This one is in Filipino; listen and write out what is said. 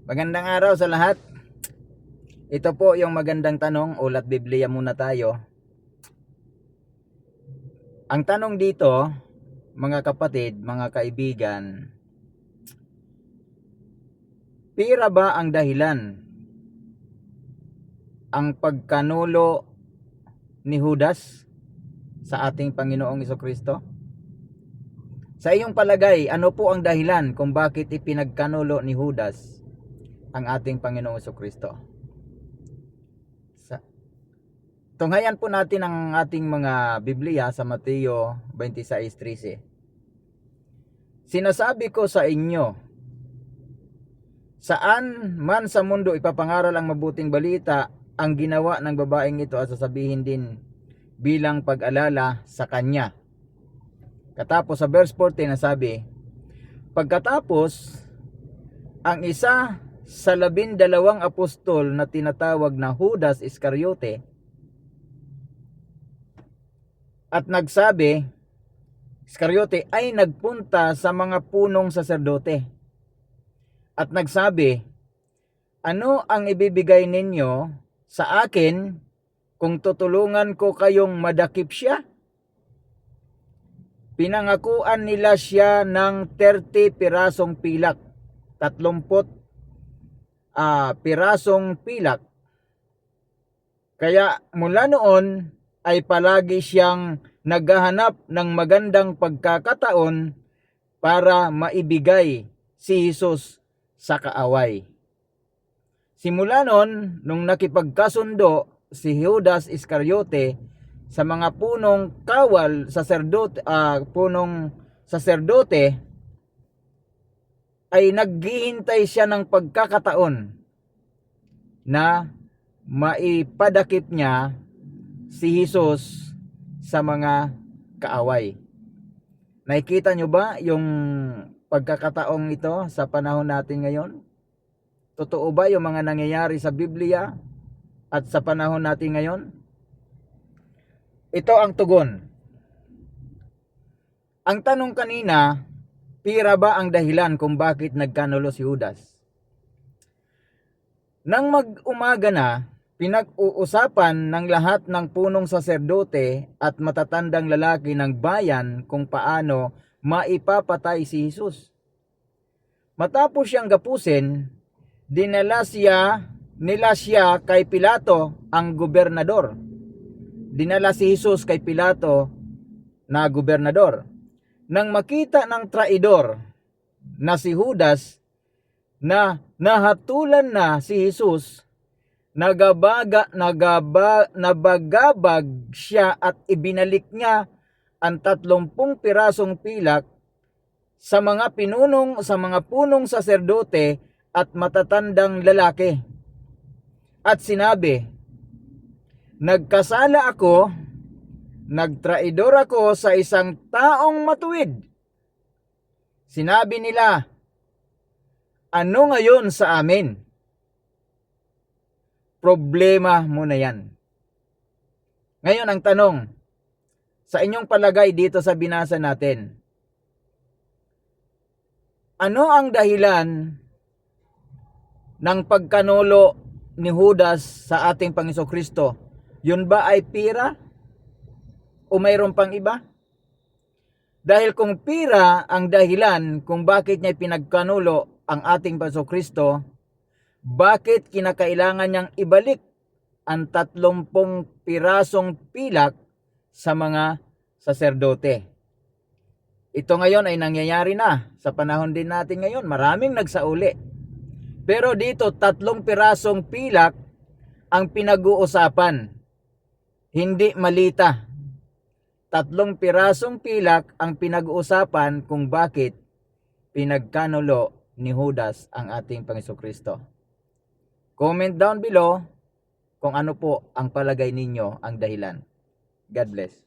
Magandang araw sa lahat. Ito po yung magandang tanong, ulat Biblia muna tayo. Ang tanong dito, mga kapatid, mga kaibigan, pira ba ang dahilan ang pagkanulo ni Judas sa ating Panginoong Jesucristo? Sa iyong palagay, ano po ang dahilan kung bakit ipinagkanulo ni Judas ang ating Panginoong Jesucristo? Tunghayan po natin ang ating mga Biblia sa Mateo 26:13. Sinasabi ko sa inyo, saan man sa mundo ipapangaral ang mabuting balita, ang ginawa ng babaeng ito at sasabihin din bilang pag-alala sa kanya. Katapos sa verse 14 nasabi, pagkatapos, ang isa sa 12 apostol na tinatawag na Judas Iscariote at nagsabi, Iscariote ay nagpunta sa mga punong saserdote at nagsabi, ano ang ibibigay ninyo sa akin kung tutulungan ko kayong madakip siya? Pinangakuan nila siya ng 30 pirasong pilak, 30 pirasong pilak. Kaya mula noon ay palagi siyang naghahanap ng magandang pagkakataon para maibigay si Jesus sa kaaway. Simula noon, nung nakipagkasundo si Judas Iscariote sa mga punong saserdote, ay naghihintay siya ng pagkakataon na maipadakip niya si Jesus sa mga kaaway. Nakikita nyo ba yung pagkakataong ito sa panahon natin ngayon? Totoo ba yung mga nangyayari sa Biblia at sa panahon natin ngayon? Ito ang tugon. Ang tanong kanina, pira ba ang dahilan kung bakit nagkanulo si Judas? Nang mag-umaga na, pinag-uusapan ng lahat ng punong saserdote at matatandang lalaki ng bayan kung paano maipapatay si Jesus. Matapos siyang gapusin, nila siya kay Pilato, ang gobernador. Dinala si Jesus kay Pilato na gobernador. Nang makita ng traidor na si Judas na nahatulan na si Jesus, nabagabag siya at ibinalik niya ang 30 pirasong pilak sa mga punong saserdote at matatandang lalaki. At sinabi, nagkasala ako, nagtraidor ako sa isang taong matuwid. Sinabi nila, ano ngayon sa amin? Problema mo na yan. Ngayon ang tanong, sa inyong palagay dito sa binasa natin, ano ang dahilan ng pagkanulo ni Judas sa ating Panginoong Kristo? Yun ba ay pira? O mayroon pang iba? Dahil kung pira ang dahilan kung bakit niya pinagkanulo ang ating Panginoong Kristo, bakit kinakailangan niyang ibalik ang 30 pirasong pilak sa mga saserdote? Ito ngayon ay nangyayari na sa panahon din natin ngayon. Maraming nagsauli. Pero dito 3 pirasong pilak ang pinag-uusapan. Hindi malita. 3 pirasong pilak ang pinag-uusapan kung bakit pinagkanulo ni Judas ang ating Panginoong Kristo. Comment down below kung ano po ang palagay ninyo ang dahilan. God bless.